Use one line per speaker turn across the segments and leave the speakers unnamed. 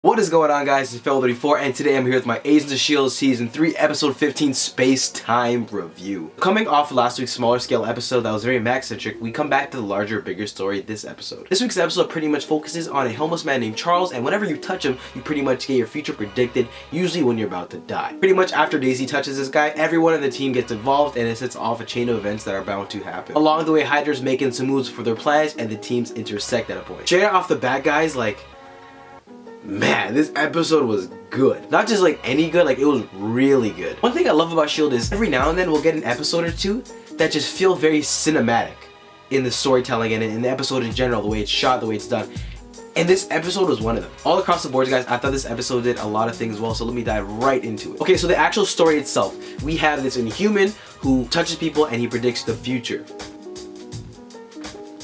What is going on, guys? It's Fel34 and today I'm here with my Agents of S.H.I.E.L.D. Season 3 Episode 15 Spacetime review. Coming off last week's smaller scale episode that was very Max-centric, we come back to the larger, bigger story this episode. This week's episode pretty much focuses on a homeless man named Charles, and whenever you touch him, you pretty much get your future predicted, usually when you're about to die. Pretty much after Daisy touches this guy, everyone in the team gets involved and it sets off a chain of events that are bound to happen. Along the way, Hydra's making some moves for their plans and the teams intersect at a point. Straight off the bat, guys, man, this episode was good. Not just any good, it was really good. One thing I love about S.H.I.E.L.D. is every now and then we'll get an episode or two that just feel very cinematic in the storytelling and in the episode in general, the way it's shot, the way it's done. And this episode was one of them. All across the board, guys, I thought this episode did a lot of things well, so let me dive right into it. Okay, so the actual story itself. We have this Inhuman who touches people and he predicts the future.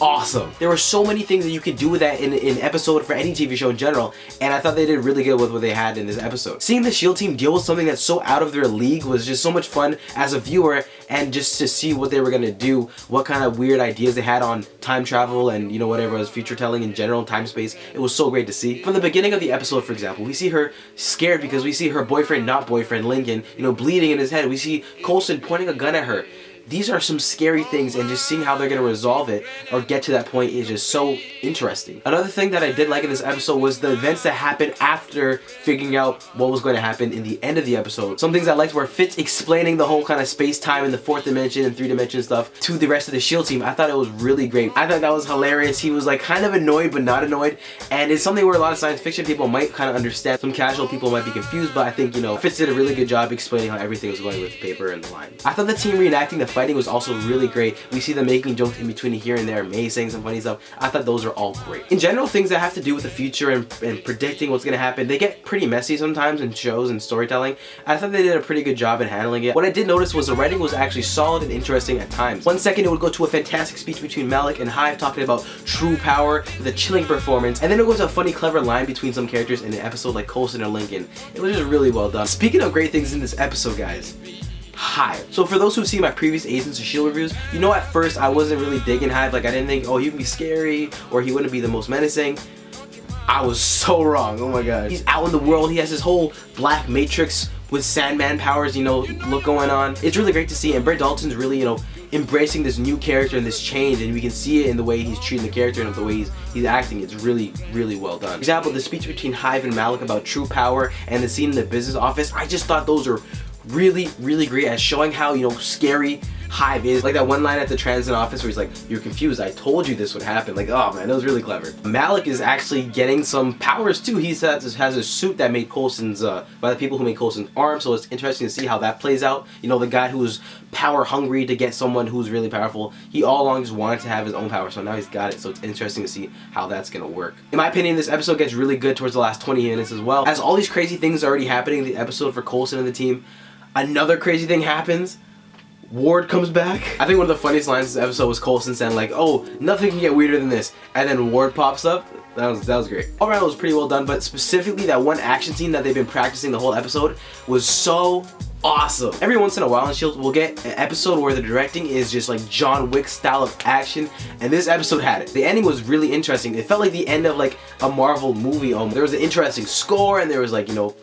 Awesome. There were so many things that you could do with that in an episode for any TV show in general, and I thought they did really good with what they had in this episode. Seeing the S.H.I.E.L.D. team deal with something that's so out of their league was just so much fun as a viewer, and just to see what they were gonna do, what kind of weird ideas they had on time travel and whatever was future telling in general, time space. It was so great to see. From the beginning of the episode, for example, we see her scared because we see her boyfriend, not boyfriend, Lincoln, bleeding in his head. We see Coulson pointing a gun at her. These are some scary things, and just seeing how they're going to resolve it or get to that point is just so interesting. Another thing that I did like in this episode was the events that happened after figuring out what was going to happen in the end of the episode. Some things I liked were Fitz explaining the whole kind of space-time and the 4th dimension and 3 dimension stuff to the rest of the S.H.I.E.L.D. team. I thought it was really great. I thought that was hilarious. He was kind of annoyed but not annoyed, and it's something where a lot of science fiction people might kind of understand. Some casual people might be confused, but I think, Fitz did a really good job explaining how everything was going with the paper and the line. I thought the team reenacting the fighting was also really great. We see them making jokes in between here and there, May saying some funny stuff. I thought those are all great. In general, things that have to do with the future and predicting what's going to happen, they get pretty messy sometimes in shows and storytelling. I thought they did a pretty good job in handling it. What I did notice was the writing was actually solid and interesting at times. One second it would go to a fantastic speech between Malik and Hive talking about true power with a chilling performance, and then it goes to a funny, clever line between some characters in an episode like Coulson or Lincoln. It was just really well done. Speaking of great things in this episode, guys, Hive. So for those who've seen my previous Agents of S.H.I.E.L.D. reviews, at first I wasn't really digging Hive. I didn't think, oh, he would be scary or he wouldn't be the most menacing. I was so wrong. Oh my god. He's out in the world. He has this whole black matrix with Sandman powers, look going on. It's really great to see, and Brett Dalton's really, embracing this new character and this change, and we can see it in the way he's treating the character and the way he's acting. It's really, really well done. For example, the speech between Hive and Malik about true power and the scene in the business office, I just thought those are really, really great at showing how, scary Hive is. That one line at the transit office where he's like, "You're confused, I told you this would happen." Oh man, that was really clever. Malik is actually getting some powers too. He has a suit that made Coulson's, by the people who made Coulson's arm, so it's interesting to see how that plays out. The guy who was power hungry to get someone who's really powerful, he all along just wanted to have his own power, so now he's got it, so it's interesting to see how that's gonna work. In my opinion, this episode gets really good towards the last 20 minutes as well. As all these crazy things are already happening in the episode for Coulson and the team, another crazy thing happens. Ward comes back. I think one of the funniest lines in this episode was Coulson saying "Oh, nothing can get weirder than this," and then Ward pops up. That was great. Overall, it was pretty well done, but specifically that one action scene that they've been practicing the whole episode was so awesome. Every once in a while in S.H.I.E.L.D. we'll get an episode where the directing is just like John Wick style of action, and this episode had it. The ending was really interesting. It felt like the end of a Marvel movie almost. There was an interesting score, and there was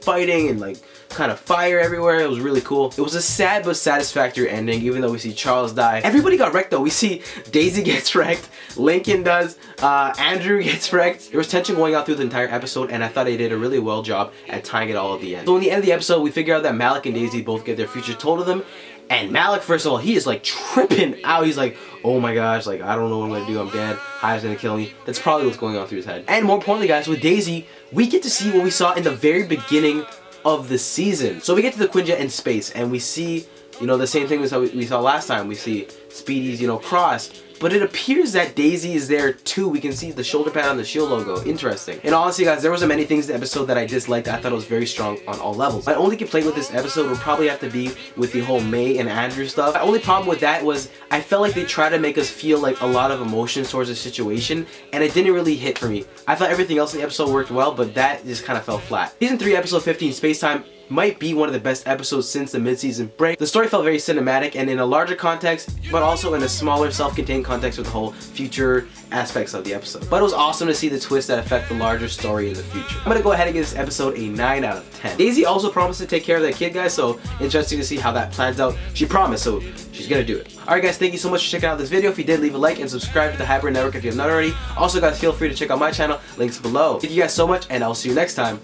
fighting and kind of fire everywhere. It was really cool. It was a sad but satisfactory ending, even though we see Charles die. Everybody got wrecked though. We see Daisy gets wrecked, Lincoln does, Andrew gets wrecked. There was tension going out through the entire episode, and I thought they did a really well job at tying it all at the end. So in the end of the episode, we figure out that Malik and Daisy both get their future told to them, and Malik, first of all, he is tripping out. He's like, oh my gosh, I don't know what I'm gonna do, I'm dead, Hive's gonna kill me. That's probably what's going on through his head. And more importantly, guys, with Daisy, we get to see what we saw in the very beginning of the season. So we get to the Quinjet in space, and we see, the same thing as we saw last time. We see Speedy's, cross. But it appears that Daisy is there too. We can see the shoulder pad on the S.H.I.E.L.D. logo. Interesting. And honestly, guys, there wasn't many things in the episode that I disliked. I thought it was very strong on all levels. My only complaint with this episode would probably have to be with the whole May and Andrew stuff. My only problem with that was I felt like they tried to make us feel a lot of emotions towards the situation, and it didn't really hit for me. I thought everything else in the episode worked well, but that just kind of fell flat. Season 3, episode 15, Spacetime, might be one of the best episodes since the mid-season break. The story felt very cinematic and in a larger context, but also in a smaller self-contained context with the whole future aspects of the episode. But it was awesome to see the twists that affect the larger story in the future. I'm gonna go ahead and give this episode a 9 out of 10. Daisy also promised to take care of that kid, guys, so interesting to see how that plans out. She promised, so she's gonna do it. Alright guys, thank you so much for checking out this video. If you did, leave a like and subscribe to the Hyper Network if you have not already. Also guys, feel free to check out my channel, links below. Thank you guys so much, and I'll see you next time.